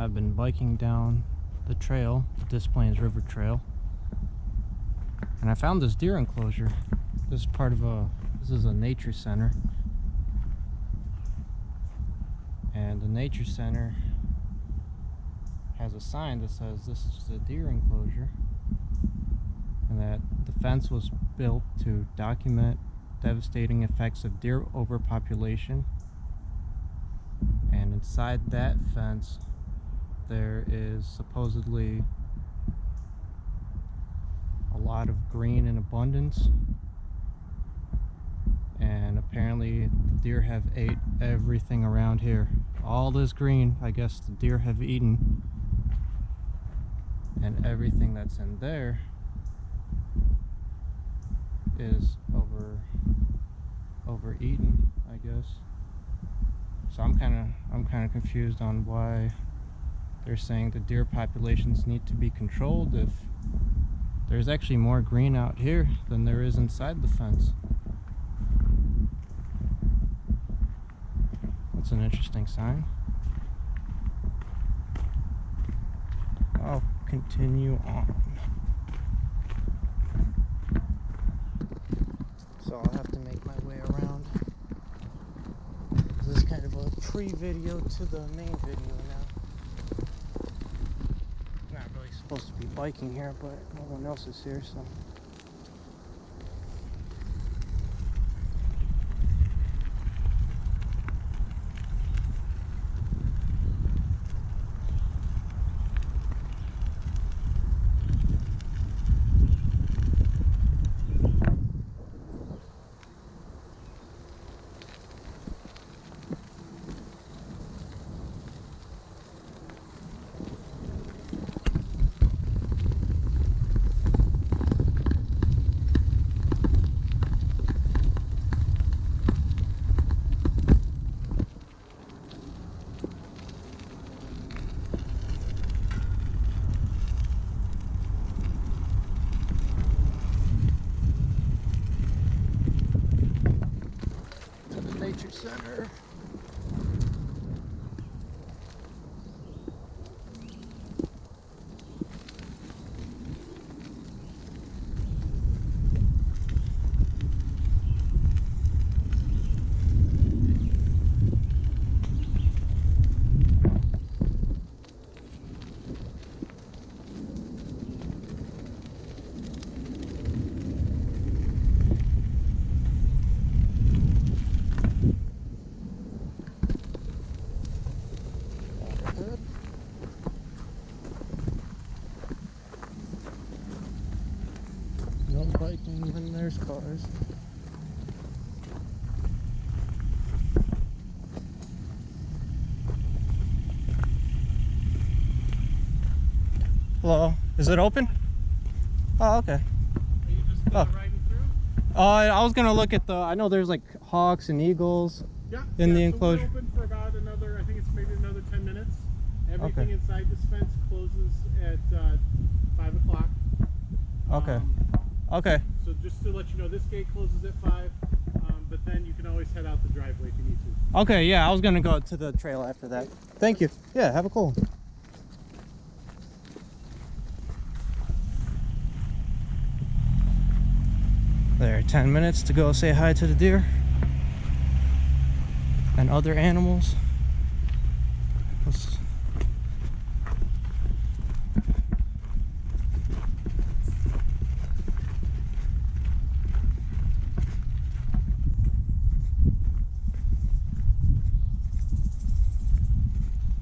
I've been biking down the trail, Des Plaines River Trail, and I found this deer enclosure. This is part of this is a nature center, and the nature center has a sign that says this is a deer enclosure, and that the fence was built to document devastating effects of deer overpopulation. And inside that fence there is supposedly a lot of green in abundance, and apparently the deer have ate everything around here. All this green, I guess the deer have eaten, and everything that's in there is overeaten, I guess. So I'm kind of confused on why they're saying the deer populations need to be controlled if there's actually more green out here than there is inside the fence. That's an interesting sign. I'll continue on. So I'll have to make my way around. This is kind of a pre-video to the main video now. Not really supposed to be biking here, but no one else is here, so. Center. No biking when there's cars. Hello, is it open? Oh, okay. Are you just riding through? I was gonna look at I know there's like hawks and eagles in the enclosure. So we're open for about another, I think it's maybe another 10 minutes. Everything Okay. inside this fence closes at 5 o'clock. Okay. Okay. So just to let you know, this gate closes at 5, but then you can always head out the driveway if you need to. Okay, yeah, I was gonna go to the trail after that. Thank you. Yeah, have a cool one. There, 10 minutes to go say hi to the deer and other animals.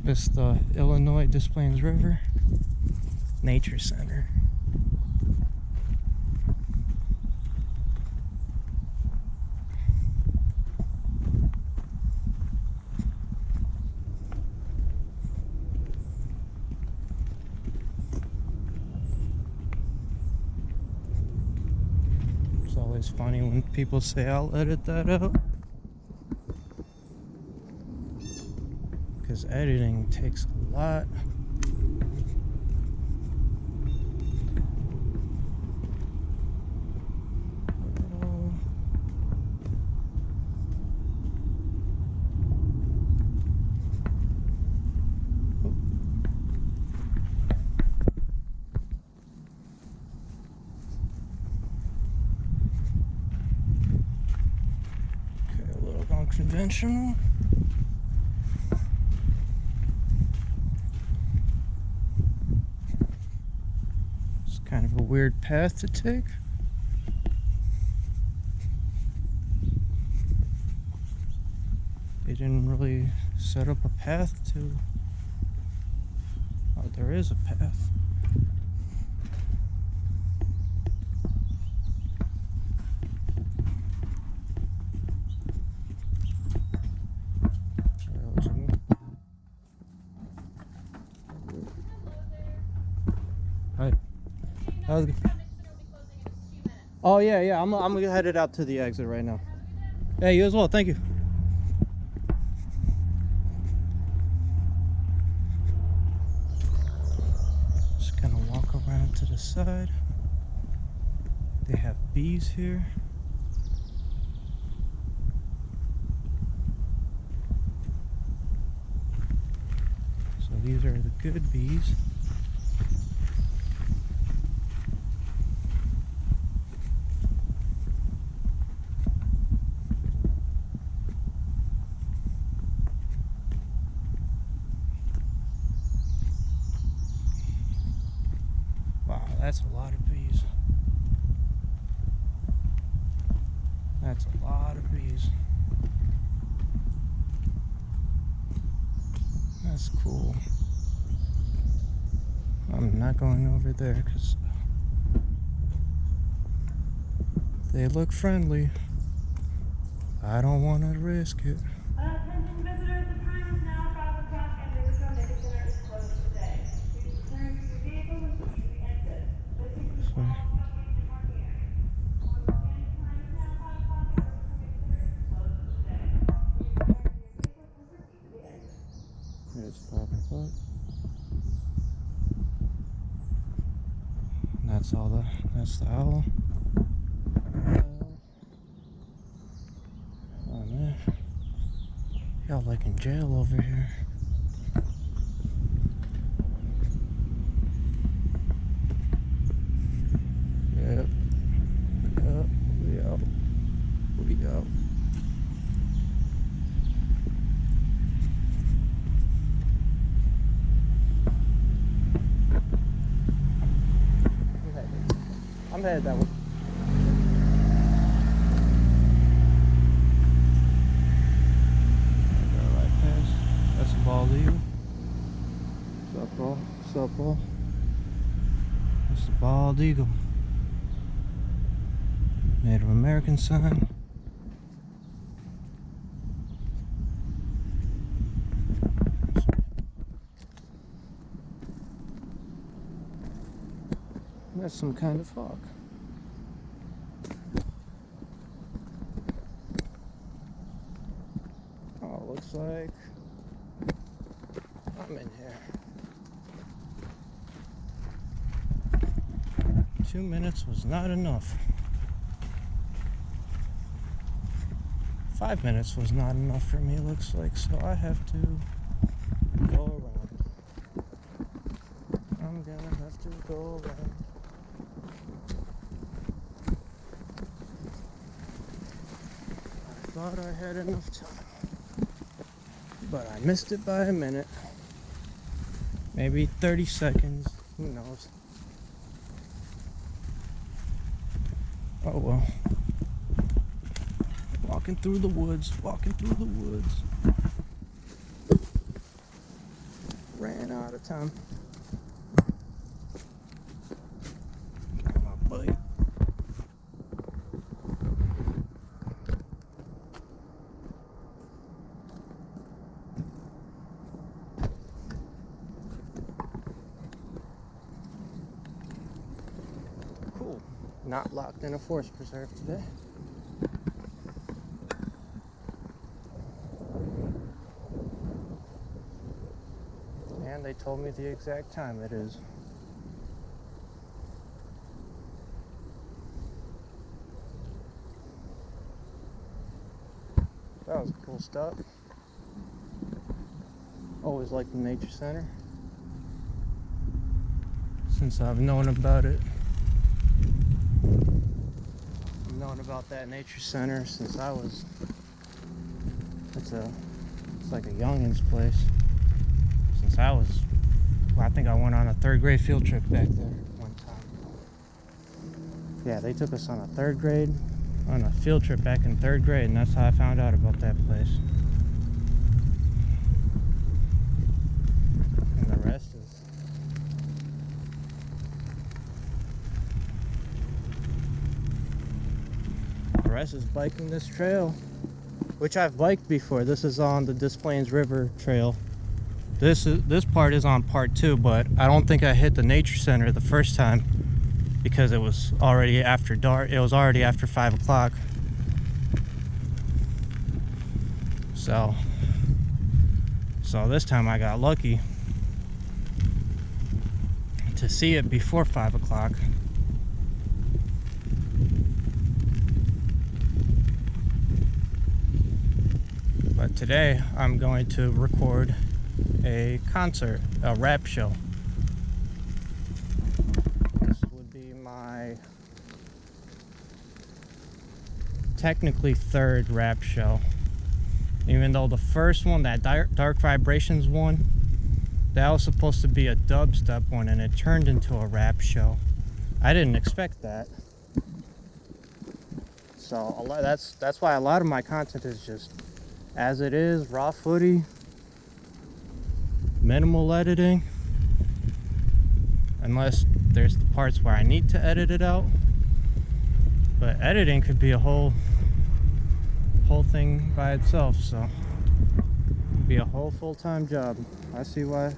This is the Illinois Des Plaines River Nature Center. It's always funny when people say I'll edit that out, because editing takes a lot. conventional. It's kind of a weird path to take. They didn't really set up a path to... Oh, there is a path. Hi. How's it going? Oh yeah, I'm gonna head it out to the exit right now. Yeah, you as well. Thank you. Just gonna walk around to the side. They have bees here. So these are the good bees. Wow, that's a lot of bees. That's a lot of bees. That's cool. I'm not going over there because they look friendly. I don't want to risk it. Attention visitors, the time is now 5 o'clock and the original Nature Center is closed today. Please return to your vehicle and proceed to the exit. This includes all subways and parking areas. Once again, the time is now 5 o'clock and the original Nature Center is closed today. Please return to your vehicle and proceed to the exit. It's 5 o'clock. That's all that's the owl. Oh man. Y'all like in jail over here. Yep. We out. I'm headed that way. Got right past. That's a bald eagle. What's up, bro? What's up, bro? That's the bald eagle. Native American sign. That's some kind of hawk. Oh, looks like I'm in here. 2 minutes was not enough. 5 minutes was not enough for me, looks like, so I have to go around. I'm gonna have to go around. I thought I had enough time, but I missed it by a minute, maybe 30 seconds, who knows. Oh well. Walking through the woods. Ran out of time. Got my bike. Cool. Not locked in a forest preserve today. And they told me the exact time it is. That was a cool stop. Always liked the Nature Center. Since I've known about it. I've known about that Nature Center since I was It's like a youngin's place. Since I think I went on a 3rd grade field trip back there one time. Yeah, they took us on a 3rd grade on a field trip back in 3rd grade, and that's how I found out about that place. And the rest is biking this trail, which I've biked before. This is on the Des Plaines River Trail. This part is on part 2, but I don't think I hit the nature center the first time because it was already after dark. It was already after 5 o'clock. So this time I got lucky to see it before 5 o'clock. But today I'm going to record a concert, a rap show. This would be my technically 3rd rap show. Even though the first one, that Dark Vibrations one, that was supposed to be a dubstep one, and it turned into a rap show. I didn't expect that. So that's why a lot of my content is just as it is, raw footy, minimal editing, unless there's the parts where I need to edit it out. But editing could be a whole thing by itself, so it'd be a whole full-time job. I see why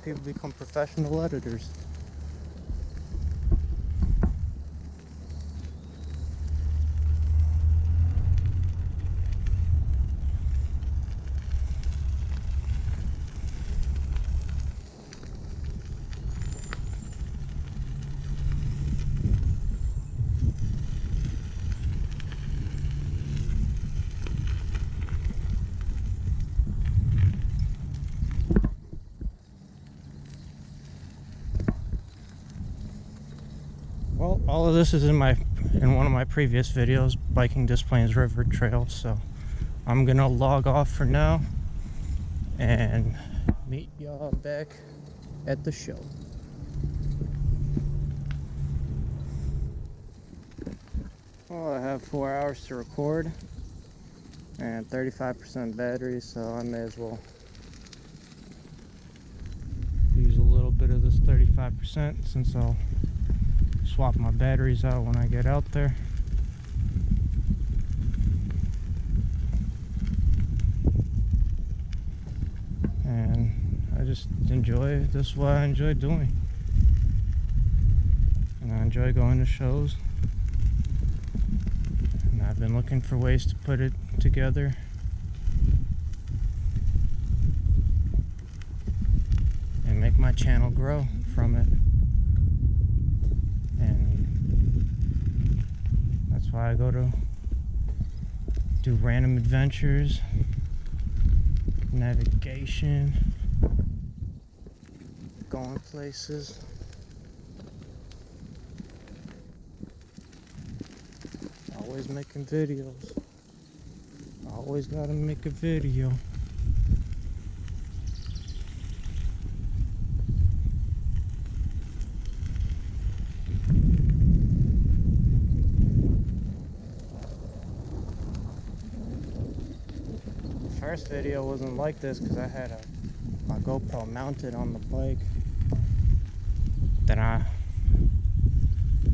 people become professional editors. Well, all of this is in one of my previous videos, biking Des Plaines River Trail, so I'm gonna log off for now and meet y'all back at the show. Well, I have 4 hours to record and 35% battery, so I may as well use a little bit of this 35% since I'll swap my batteries out when I get out there. And I just enjoy, this is what I enjoy doing. And I enjoy going to shows. And I've been looking for ways to put it together. And make my channel grow from it. And that's why I go to do random adventures, navigation, going places. Always making videos. Always gotta make a video. First video wasn't like this because I had my GoPro mounted on the bike. Then I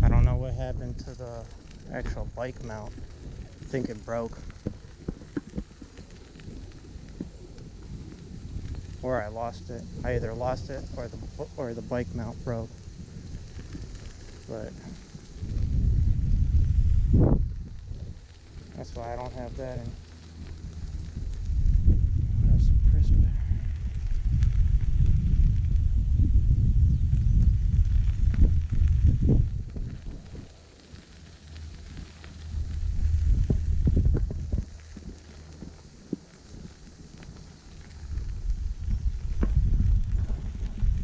don't know what happened to the actual bike mount. I think it broke, or I lost it. I either lost it or the bike mount broke. But that's why I don't have that in.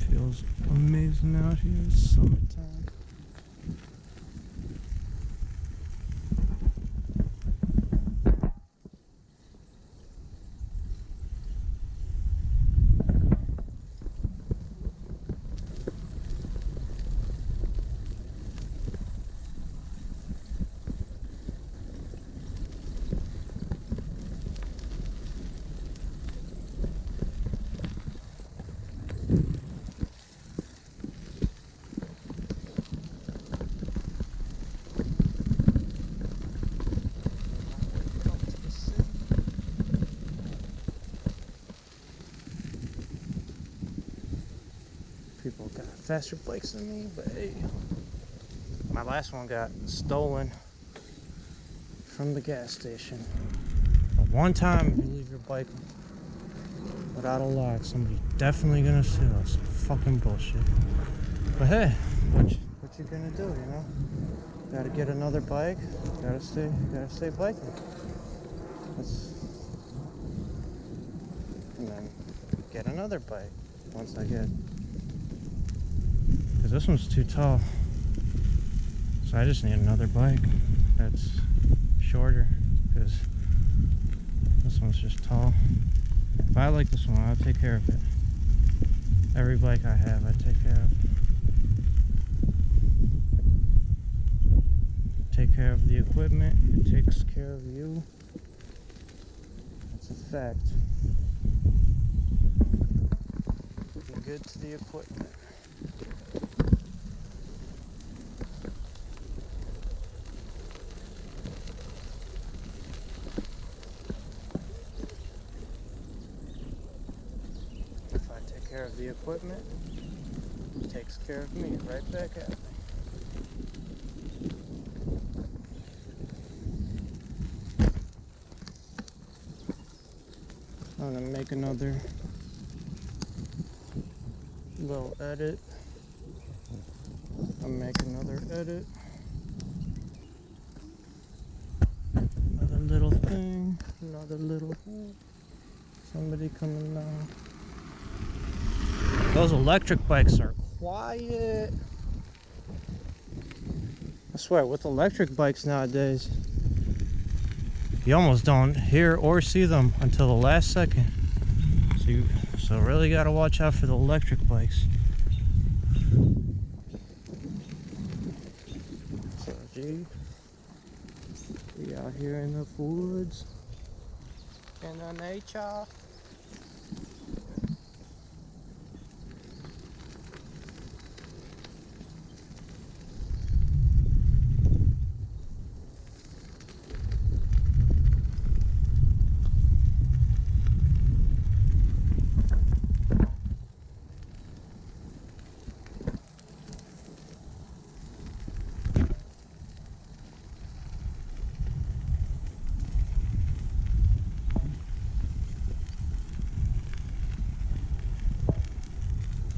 Feels amazing out here. It's summertime. people got faster bikes than me, but hey. My last one got stolen from the gas station. But one time if you leave your bike without a lock, somebody's definitely gonna steal us. Fucking bullshit. But hey, what you gonna do, you know? Gotta get another bike. Gotta stay biking. And then get another bike once I get, because this one's too tall. So I just need another bike that's shorter, because this one's just tall. But I like this one. I'll take care of it. Every bike I have, I take care of. Take care of the equipment. It takes care of you. That's a fact. Be good to the equipment. If I take care of the equipment, it takes care of me right back at me. I'm gonna make another little edit. I'll make another edit. Another little thing. Another little thing. Somebody coming now. Those electric bikes are quiet. I swear, with electric bikes nowadays, you almost don't hear or see them until the last second. So really gotta watch out for the electric bikes. So gee, we out here in the woods, in the nature.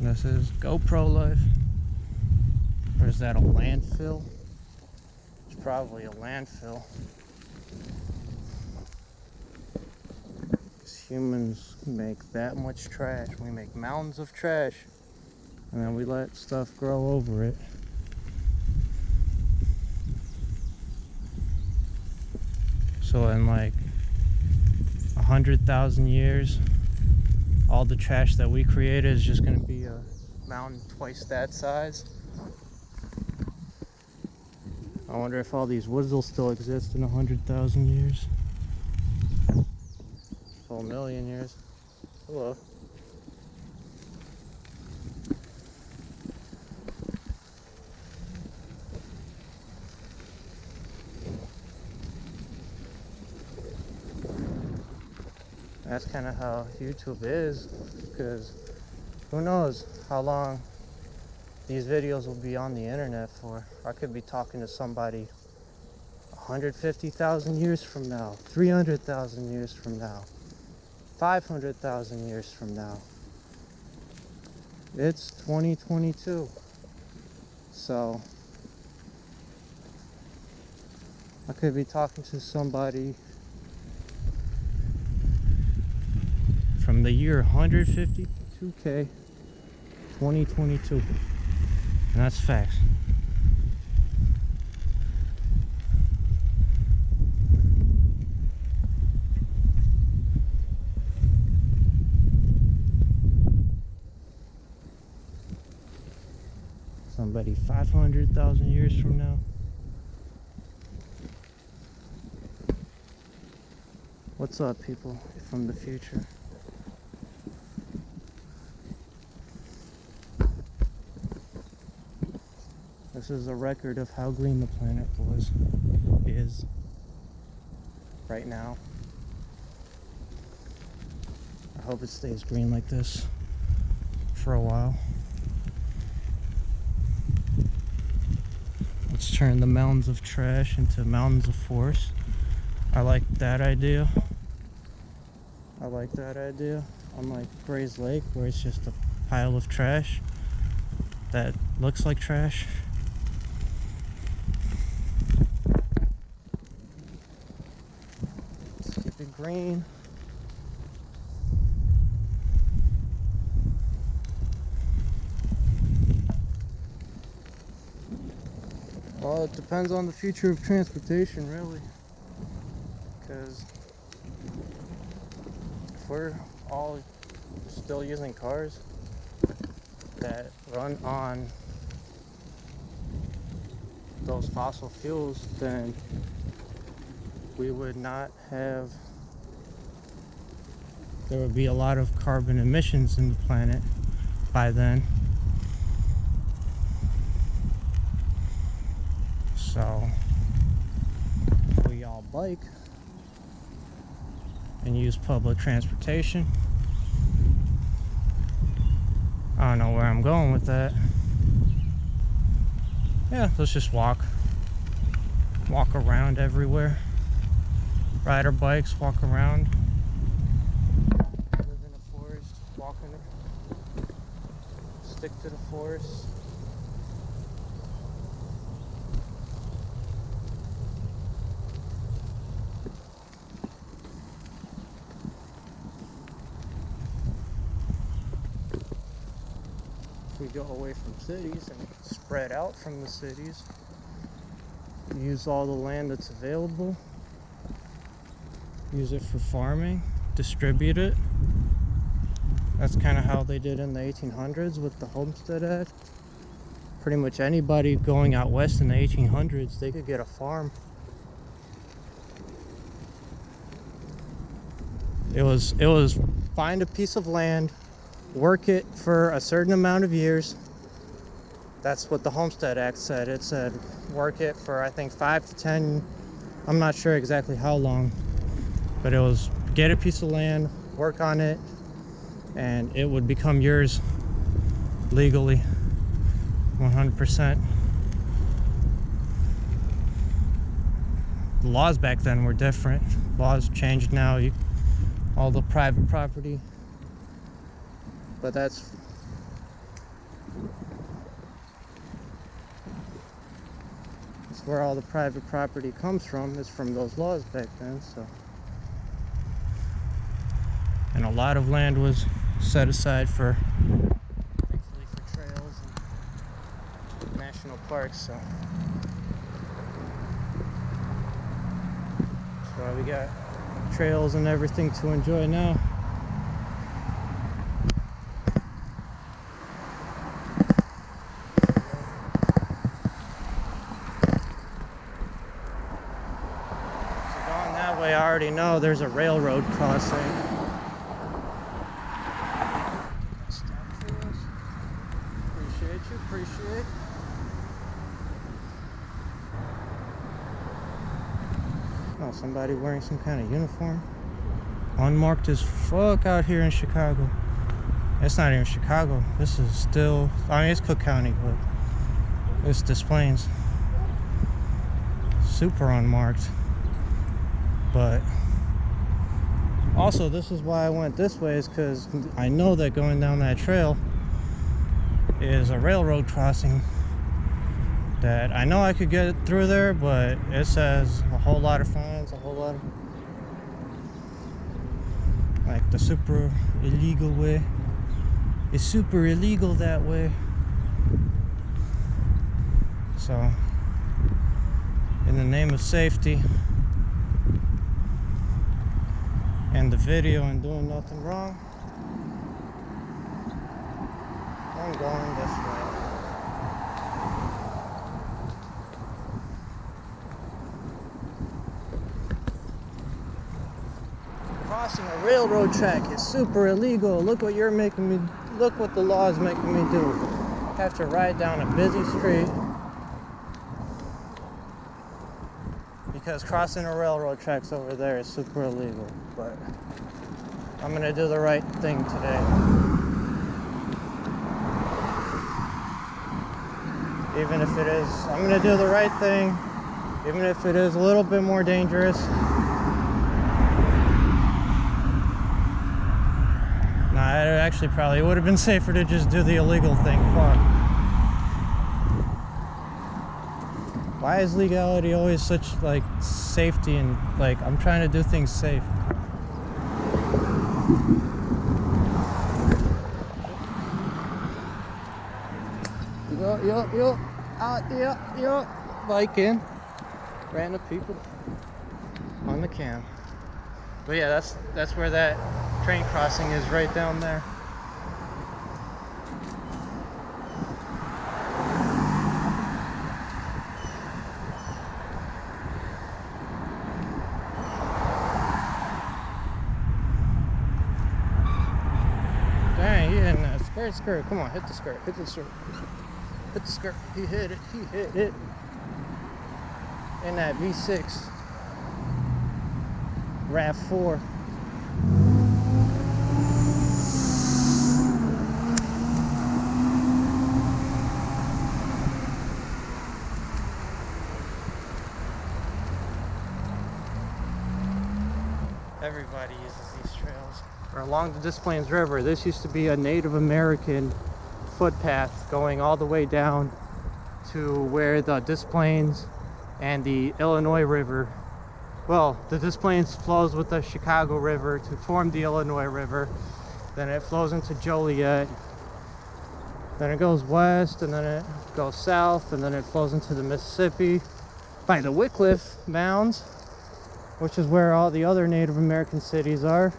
This is GoPro life. Or is that a landfill? It's probably a landfill. Because humans make that much trash. We make mountains of trash. And then we let stuff grow over it. So in like 100,000 years, all the trash that we created is just going to be a mountain twice that size. I wonder if all these woods will still exist in 100,000 years. Or a million years. Hello. That's kind of how YouTube is, because who knows how long these videos will be on the internet for. I could be talking to somebody 150,000 years from now, 300,000 years from now, 500,000 years from now. It's 2022, so I could be talking to somebody from the year 152K, 2022, and that's facts. Somebody 500,000 years from now. What's up, people from the future? This is a record of how green the planet is right now. I hope it stays green like this for a while. turn the mountains of trash into mountains of force. I like that idea. Unlike Gray's Lake, where it's just a pile of trash that looks like trash. Let's keep it green. Well, it depends on the future of transportation, really. Because if we're all still using cars that run on those fossil fuels, then we would not have, there would be a lot of carbon emissions in the planet by then. So if we all bike and use public transportation, I don't know where I'm going with that. Yeah, let's just walk around everywhere. Ride our bikes, walk around. Live in a forest, walk in it. Stick to the forest. We go away from cities and spread out from the cities. Use all the land that's available. Use it for farming. Distribute it. That's kind of how they did in the 1800s with the Homestead Act. Pretty much anybody going out west in the 1800s, they could get a farm. It was find a piece of land, work it for a certain amount of years. That's what the Homestead Act said. It said work it for, I think, 5 to 10, I'm not sure exactly how long, but it was get a piece of land, work on it, and it would become yours legally, 100%. The laws back then were different. Laws changed now. All the private property. But that's where all the private property comes from, is from those laws back then. So, and a lot of land was set aside for, thankfully, for trails and national parks. So that's why we got trails and everything to enjoy now. I already know there's a railroad crossing. Stop for us. Appreciate. Oh, somebody wearing some kind of uniform. Unmarked as fuck out here in Chicago. It's not even Chicago. This is still, I mean, it's Cook County, but it's Des Plaines. Super unmarked. But also, this is why I went this way, is because I know that going down that trail is a railroad crossing that I know I could get through there, but it says a whole lot of fines, a whole lot of, like, the super illegal way. It's super illegal that way. So, in the name of safety and the video and doing nothing wrong, I'm going this way. Crossing a railroad track is super illegal. Look what you're making me, look what the law is making me do. Have to ride down a busy street because crossing a railroad tracks over there is super illegal. But I'm gonna do the right thing today. Even if it is, I'm gonna do the right thing, even if it is a little bit more dangerous. Nah, it actually probably would have been safer to just do the illegal thing. Fuck. Why is legality always such like safety and like I'm trying to do things safe? Yo, out, yo, biking. Random people on the cam. But yeah, that's where that train crossing is, right down there. Dang, he hitting that skirt. Come on, hit the skirt. Hit the skirt. He hit it. In that V6 RAV4. Everybody uses these trails. Or along the Des Plaines River, this used to be a Native American footpath going all the way down to where the Des Plaines and the Illinois River, well, the Des Plaines flows with the Chicago River to form the Illinois River. Then it flows into Joliet. Then it goes west, and then it goes south, and then it flows into the Mississippi by the Wycliffe Mounds, which is where all the other Native American cities are,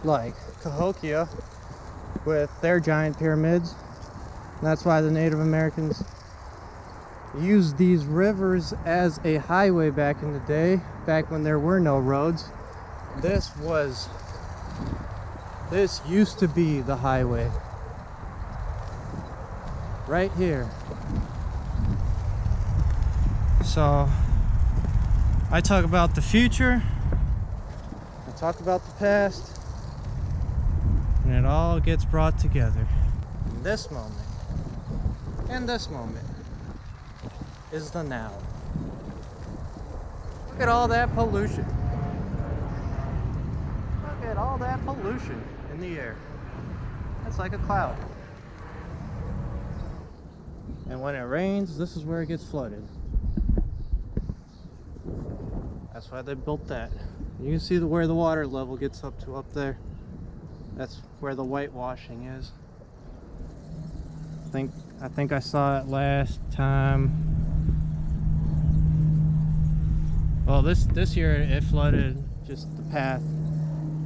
like Cahokia with their giant pyramids. And that's why the Native Americans used these rivers as a highway back in the day, back when there were no roads. This used to be the highway. Right here. So, I talk about the future, I talk about the past, and it all gets brought together. In this moment, and this moment, is the now. Look at all that pollution. Look at all that pollution in the air. That's like a cloud. And when it rains, this is where it gets flooded. That's why they built that. You can see where the water level gets up to up there. That's where the whitewashing is. I think I saw it last time. Well, this year it flooded just the path.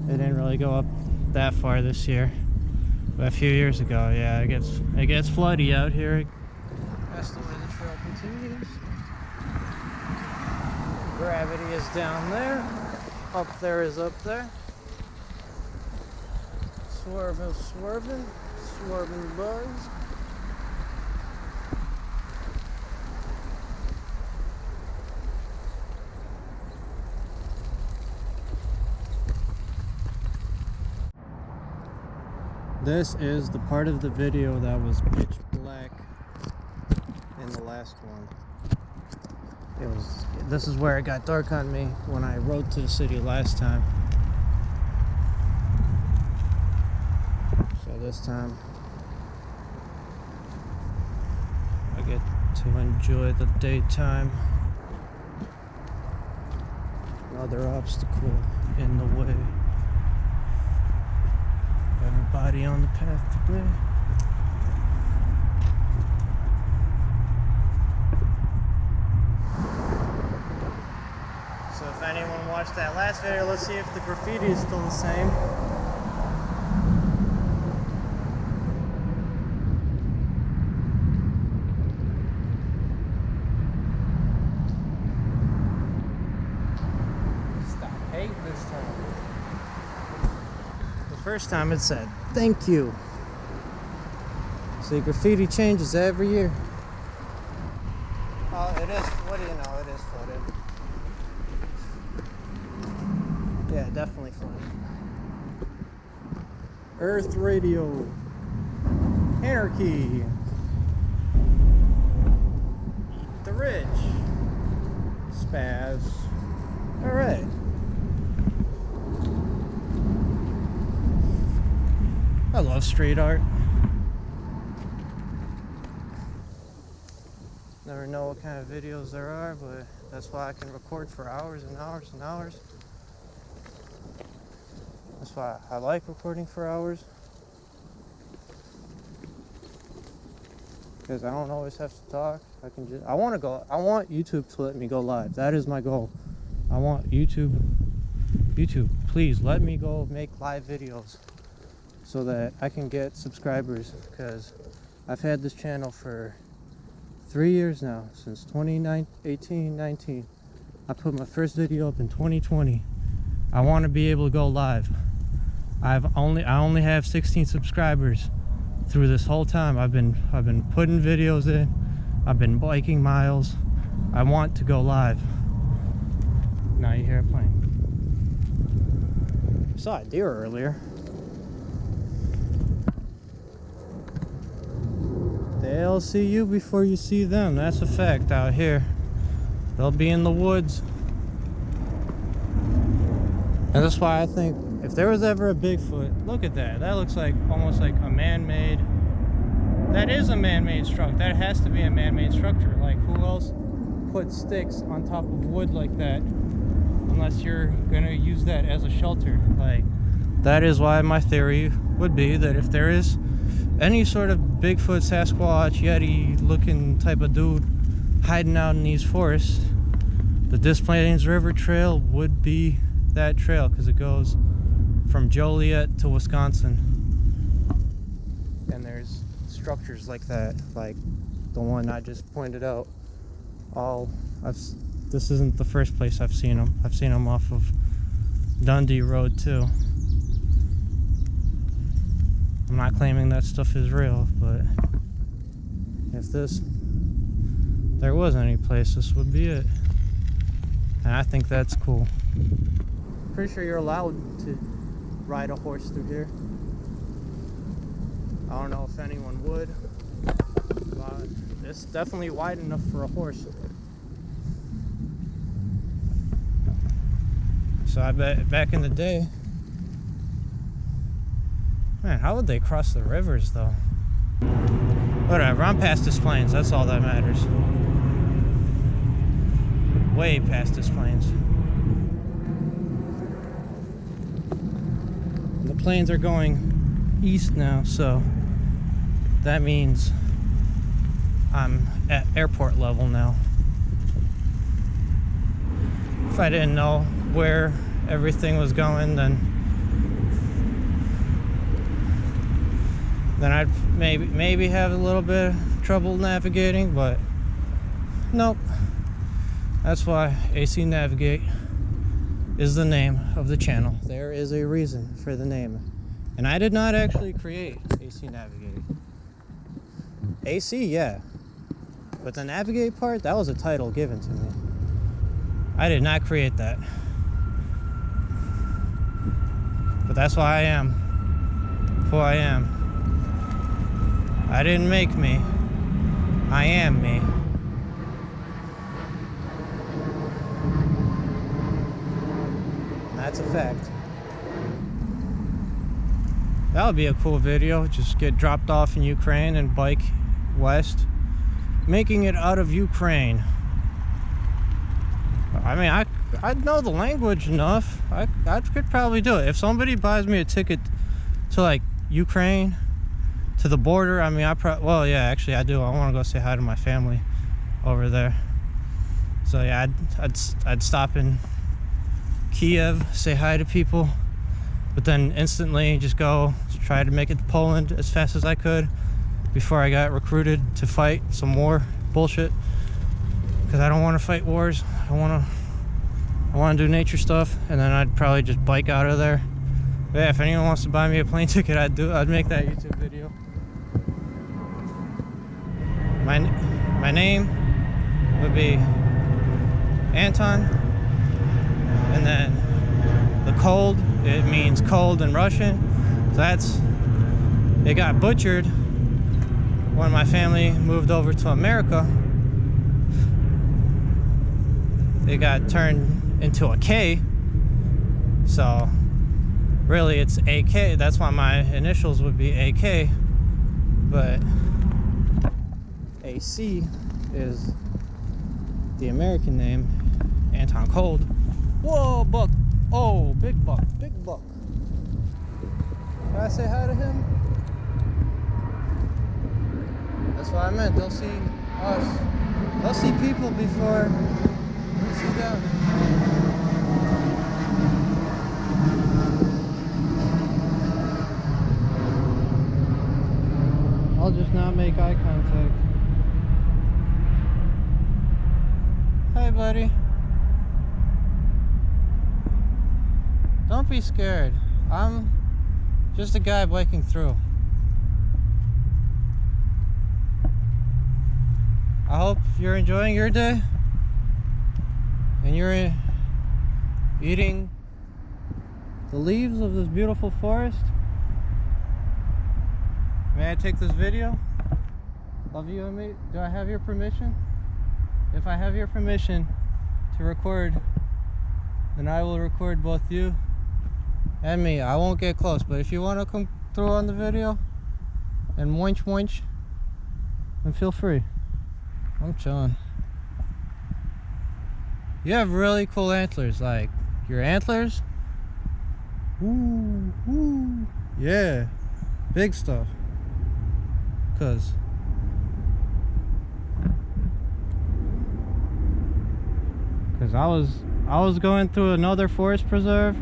It didn't really go up that far this year. But a few years ago, yeah, it gets floody out here. That's the way the trail continues. Gravity is down there. Up there is up there. Swerving, buzz. This is the part of the video that was pitch black in the last one. This is where it got dark on me when I rode to the city last time. So this time I get to enjoy the daytime. Another obstacle in the way. Everybody on the path today. So if anyone watched that last video, let's see if the graffiti is still the same. Stop hating this time. The first time it said, thank you. See, graffiti changes every year. Oh, it is, what do you know, it is flooded. Yeah, definitely flooded. Earth Radio. Anarchy. Bridge. Spaz. Alright. I love street art. Never know what kind of videos there are, but that's why I can record for hours and hours and hours. That's why I like recording for hours. Because I don't always have to talk. I want YouTube to let me go live. That is my goal. I want YouTube, please let me go make live videos so that I can get subscribers, because I've had this channel for 3 years now, since 2018-19. I put my first video up in 2020. I want to be able to go live. I only have 16 subscribers. Through this whole time I've been putting videos in. I've been biking miles. I want to go live. Now you hear a plane. I saw a deer earlier. They'll see you before you see them. That's a fact out here. They'll be in the woods. And that's why I think if there was ever a Bigfoot, look at that. That looks like almost like a man-made. That is a man-made structure. That has to be a man-made structure. Like, who else puts sticks on top of wood like that? Unless you're gonna use that as a shelter. Like, that is why my theory would be that if there is any sort of Bigfoot, Sasquatch, Yeti-looking type of dude hiding out in these forests, the Des Plaines River Trail would be that trail, because it goes from Joliet to Wisconsin, and there's structures like that, like the one I just pointed out. This isn't the first place I've seen them. I've seen them off of Dundee Road too. I'm not claiming that stuff is real, but if there was any place, this would be it. And I think that's cool. Pretty sure you're allowed to ride a horse through here. I don't know if anyone would, but it's definitely wide enough for a horse. So I bet back in the day, man, how would they cross the rivers though? Whatever, I'm past Des Plaines, that's all that matters. Way past Des Plaines. The planes are going east now, so that means I'm at airport level now. If I didn't know where everything was going, then I'd maybe have a little bit of trouble navigating, but nope. That's why AC Navigate is the name of the channel. There is a reason for the name. And I did not actually create AC Navigate. AC, yeah. But the Navigate part, that was a title given to me. I did not create that. But that's why I am who I am. I didn't make me. I am me. That's a fact. That would be a cool video. Just get dropped off in Ukraine and bike west, making it out of Ukraine. I mean, I know the language enough. I could probably do it. If somebody buys me a ticket to like Ukraine, to the border, I mean, well, yeah, actually I do. I want to go say hi to my family over there. So yeah, I'd stop in Kiev, say hi to people, but then instantly just go try to make it to Poland as fast as I could before I got recruited to fight some war bullshit, because I don't want to fight wars. I want to do nature stuff, and then I'd probably just bike out of there. But yeah, if anyone wants to buy me a plane ticket, I'd make that YouTube video. My name would be Anton. And then the cold, it means cold in Russian. It got butchered when my family moved over to America. it got turned into a K. So really it's AK. That's why my initials would be AK. But AC is the American name. Anton Cold. Whoa, buck. Oh, big buck. Big buck. Can I say hi to him? That's what I meant. They'll see us. They'll see people before we see them. I'll just not make eye contact. Hi, buddy. Don't be scared. I'm just a guy biking through. I hope you're enjoying your day and you're eating the leaves of this beautiful forest. May I take this video of you and me? Do I have your permission? If I have your permission to record, then I will record both you and me. I won't get close, but if you want to come through on the video and winch, then feel free. I'm chilling. You have really cool antlers, like your antlers. Ooh, ooh, yeah, big stuff. Cause I was going through another forest preserve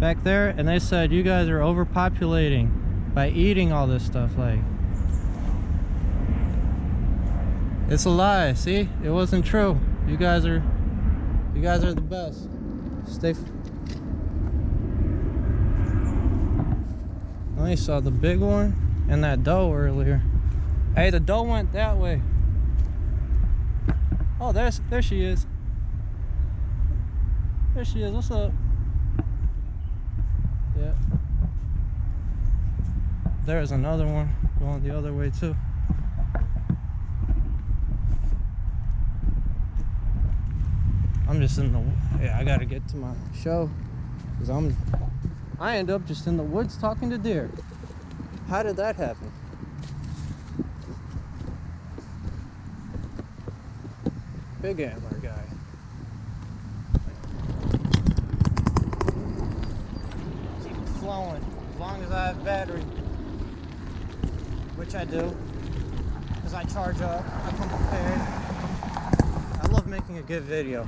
back there, and they said you guys are overpopulating by eating all this stuff. Like, it's a lie. See, it wasn't true. You guys are the best. I saw the big one and that doe earlier. Hey, the doe went that way. Oh, there she is. There she is. What's up? Yeah. There's another one going the other way too. I'm just in the, yeah, I gotta get to my show because I end up just in the woods talking to deer. How did that happen? Big antler guy. Keep it flowing as long as I have battery, which I do, because I charge up, I come prepared. I love making a good video.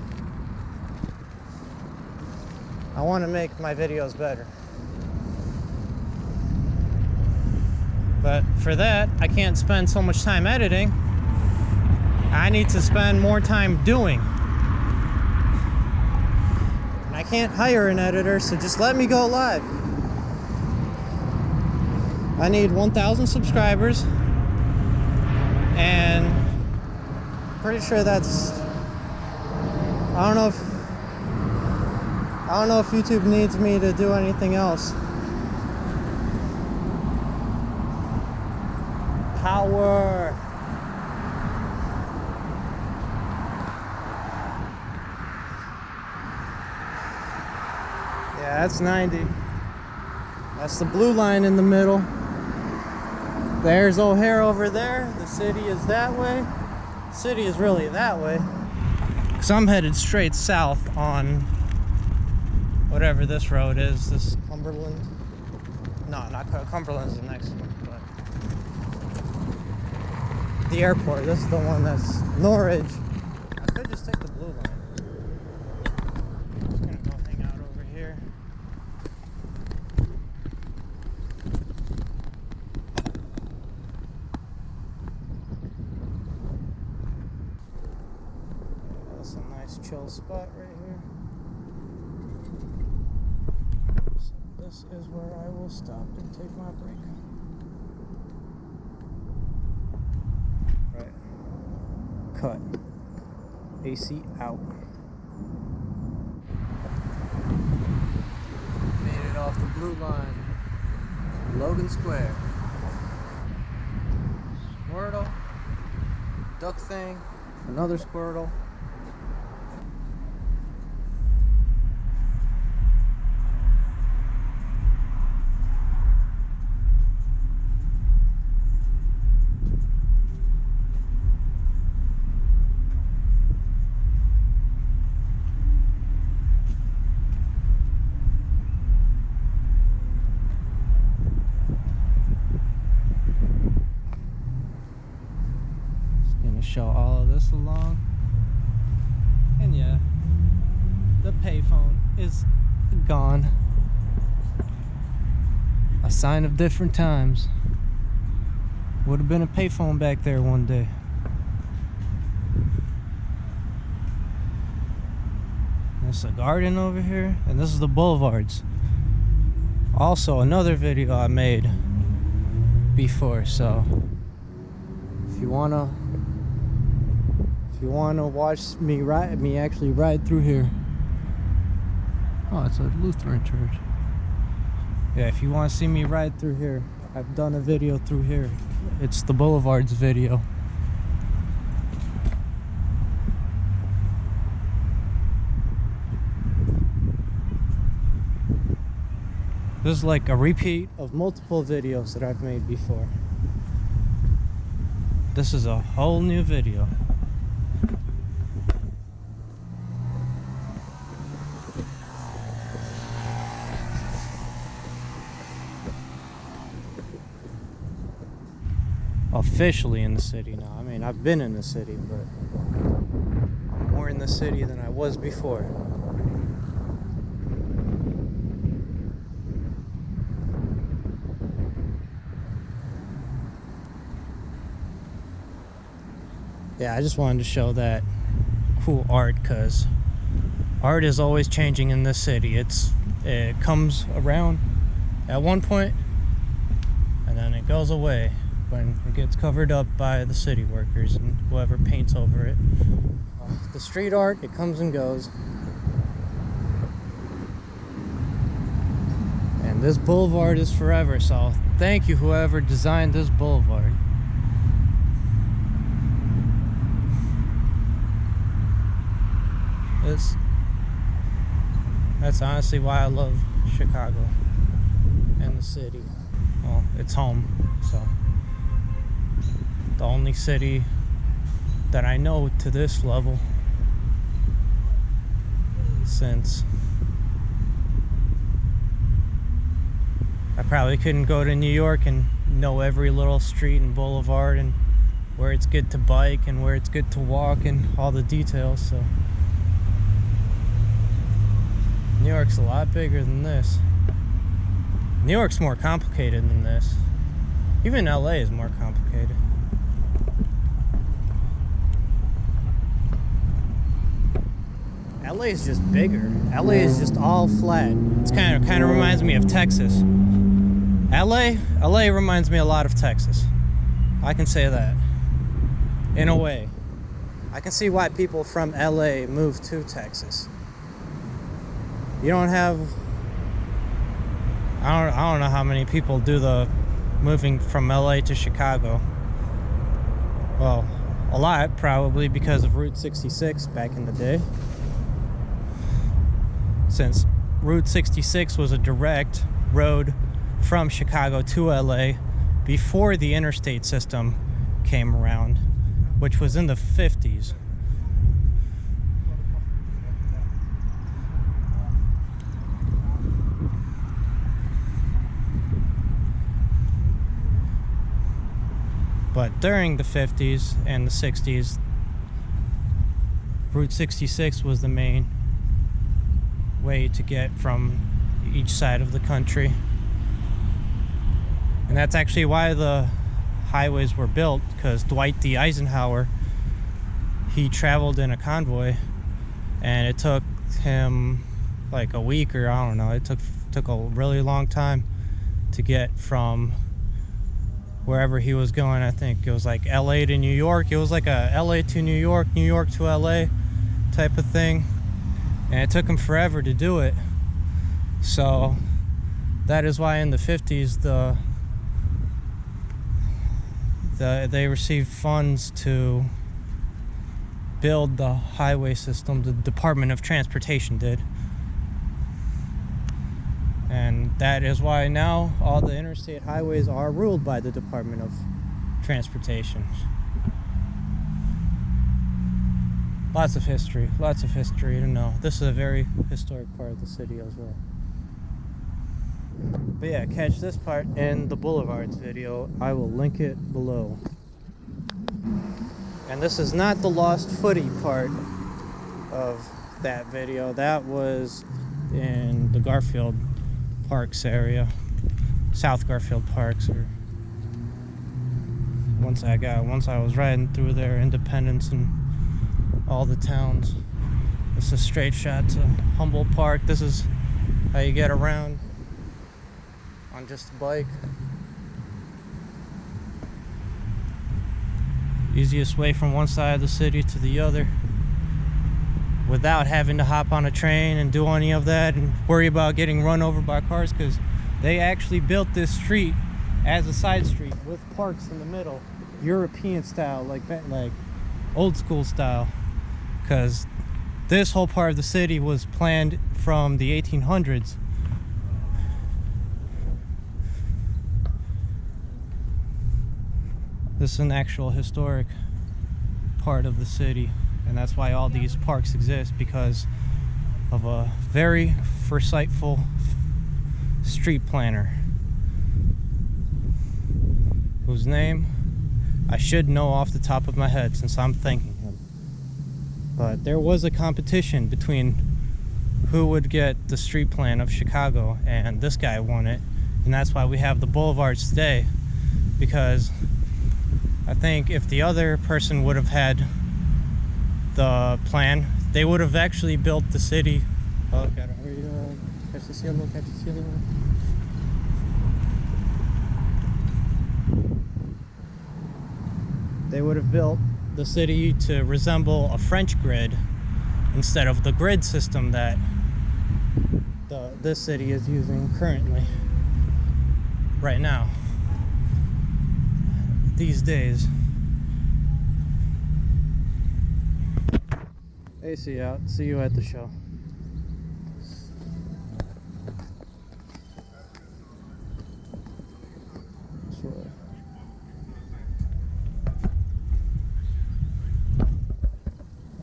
I want to make my videos better. But for that, I can't spend so much time editing. I need to spend more time doing. And I can't hire an editor, so just let me go live. I need 1,000 subscribers. And pretty sure that's, I don't know if YouTube needs me to do anything else. Power. Yeah, that's 90. That's the blue line in the middle. There's O'Hare over there. The city is that way. The city is really that way. Because I'm headed straight south on whatever this road is. This Cumberland. No, not Cumberland's the next one. But the airport. This is the one that's Norridge. I could just take the blue line. Just gonna go hang out over here. That's a nice chill spot right here. So this is where I will stop and take my break. Right. Cut. AC out. Made it off the blue line. Logan Square. Squirtle. Duck thing. Another squirtle. show all of this along. And yeah, the payphone is gone. A sign of different times. Would have been a payphone back there one day. There's a garden over here, and this is the Boulevards. Also, another video I made before, so if you wanna watch me actually ride through here. Oh, it's a Lutheran church. Yeah, if you want to see me ride through here, I've done a video through here. It's the Boulevards video. This is like a repeat of multiple videos that I've made before. This is a whole new video. Officially in the city now. I mean, I've been in the city, but I'm more in the city than I was before. Yeah, I just wanted to show that cool art, because art is always changing in this city. It comes around at one point and then it goes away when it gets covered up by the city workers and whoever paints over it. The street art, it comes and goes. And this boulevard is forever, so thank you whoever designed this boulevard. That's honestly why I love Chicago and the city. Well, it's home, so the only city that I know to this level, since I probably couldn't go to New York and know every little street and boulevard and where it's good to bike and where it's good to walk and all the details. So New York's a lot bigger than this. New York's more complicated than this. Even LA is more complicated. LA is just bigger. LA is just all flat. It's kind of reminds me of Texas. LA reminds me a lot of Texas. I can say that. In a way. I can see why people from LA move to Texas. You don't have, I don't know how many people do the moving from LA to Chicago. Well, a lot, probably because of Route 66 back in the day. Since Route 66 was a direct road from Chicago to LA before the interstate system came around, which was in the 50s. But during the 50s and the 60s, Route 66 was the main way to get from each side of the country. And that's actually why the highways were built, because Dwight D. Eisenhower, he traveled in a convoy, and it took him like a week, or I don't know, it took a really long time to get from wherever he was going. I think it was like LA to New York. It was like a LA to New York, New York to LA type of thing, and it took him forever to do it. So that is why in the 50s they received funds to build the highway system. The Department of Transportation did. And that is why now all the interstate highways are ruled by the Department of Transportation. Lots of history to know. This is a very historic part of the city as well. But yeah, catch this part in the Boulevards video. I will link it below. And this is not the lost footy part of that video. That was in the Garfield Parks area, South Garfield Parks, or once I was riding through there, Independence and all the towns. This is a straight shot to Humboldt Park. This is how you get around on just a bike. Easiest way from one side of the city to the other without having to hop on a train and do any of that and worry about getting run over by cars, because they actually built this street as a side street with parks in the middle, European style, like old school style, because this whole part of the city was planned from the 1800s. This is an actual historic part of the city, and that's why all these parks exist, because of a very foresightful street planner whose name I should know off the top of my head since I'm thanking him. But there was a competition between who would get the street plan of Chicago, and this guy won it, and that's why we have the boulevards today. Because I think if the other person would have had the plan, they would have actually built the city. Oh, gotta hurry, catch the cielo, catch the cielo. They would have built the city to resemble a French grid instead of the grid system that this city is using currently, right now, these days. AC out. See you at the show. Sure.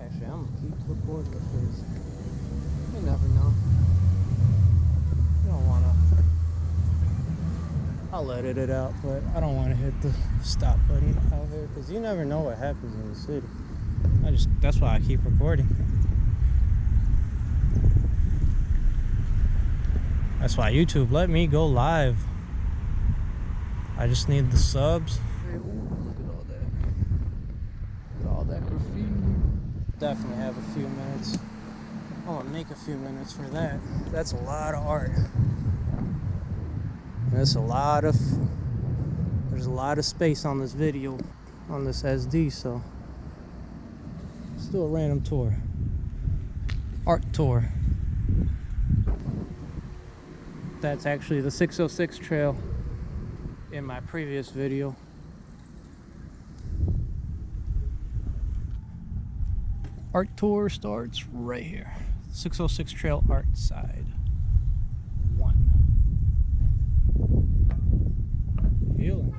Actually, I'm gonna keep recording because you never know. You don't wanna. I'll edit it out, but I don't want to hit the stop button out here because you never know what happens in the city. That's why I keep recording. That's why YouTube let me go live. I just need the subs. Hey, ooh, look at all that. Look at all that graffiti. Definitely have a few minutes. I want to make a few minutes for that. That's a lot of art. And there's a lot of space on this video, on this SD, so let's do a random tour. Art tour. That's actually the 606 trail in my previous video. Art tour starts right here. 606 trail art side 1. Healing.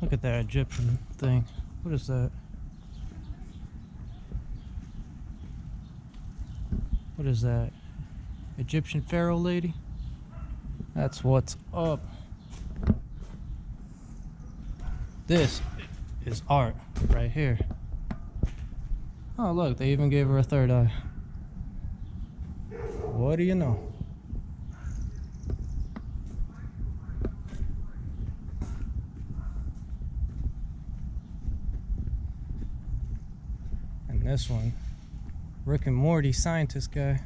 Look at that Egyptian thing. What is that? What is that? Egyptian pharaoh lady? That's what's up. This is art right here. Oh look, they even gave her a third eye. What do you know? This one, Rick and Morty scientist guy.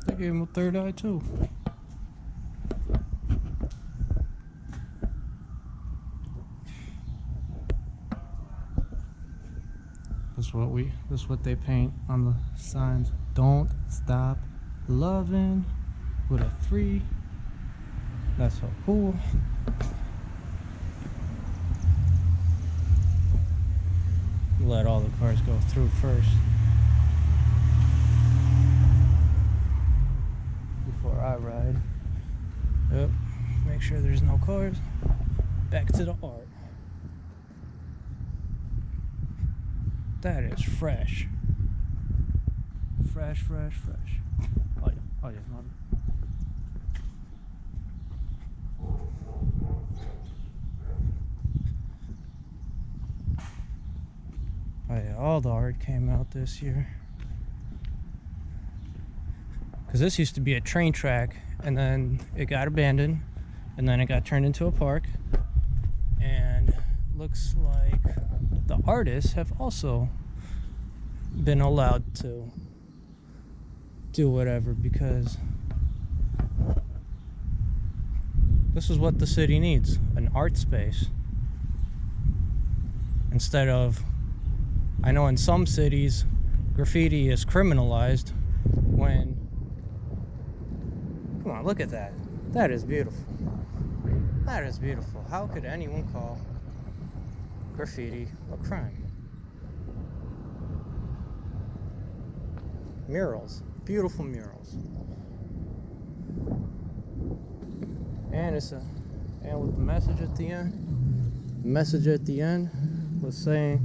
Look gave him a third eye too. This is what they paint on the signs. Don't stop loving with a 3. That's so cool. Let all the cars go through first before I ride. Yep. Make sure there's no cars. Back to the art. That is fresh. Fresh. Oh yeah, mother. Oh yeah, all the art came out this year. Because this used to be a train track, and then it got abandoned, and then it got turned into a park. And looks like the artists have also been allowed to do whatever, because this is what the city needs, an art space. Instead of, I know in some cities graffiti is criminalized when, come on, look at that. That is beautiful. That is beautiful. How could anyone call graffiti a crime? Murals, beautiful murals. And and with the message at the end. The message at the end was saying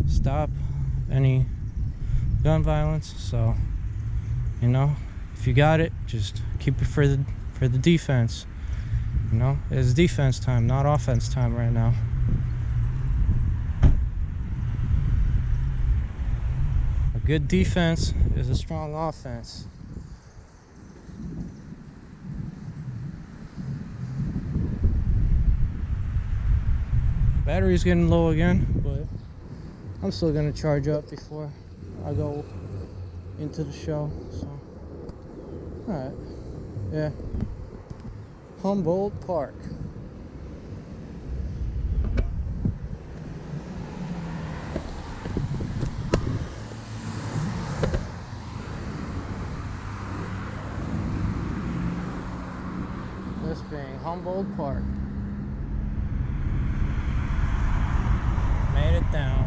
stop any gun violence. So, you know, if you got it, just keep it for the defense. You know, it's defense time, not offense time right now. A good defense is a strong offense. Battery's getting low again, but I'm still gonna charge up before I go into the show. So, alright, yeah. Humboldt Park. This being Humboldt Park. Made it down.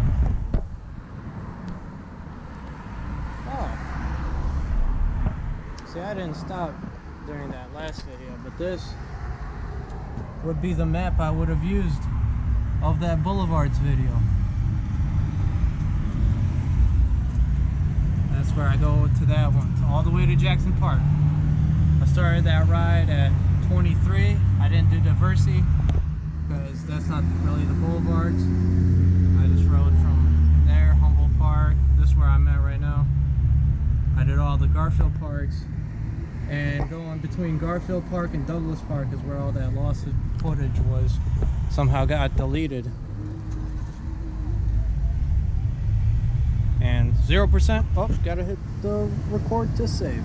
Oh. See, I didn't stop during that last video, but this would be the map I would have used of that Boulevards video. That's where I go to that one, all the way to Jackson Park. I started that ride at 23. I didn't do Diversity because that's not really the Boulevards. I just rode from there, Humboldt Park. This is where I'm at right now. I did all the Garfield parks, and going between Garfield Park and Douglas Park is where all that lost footage was somehow got deleted. And 0%, oh, gotta hit the record to save.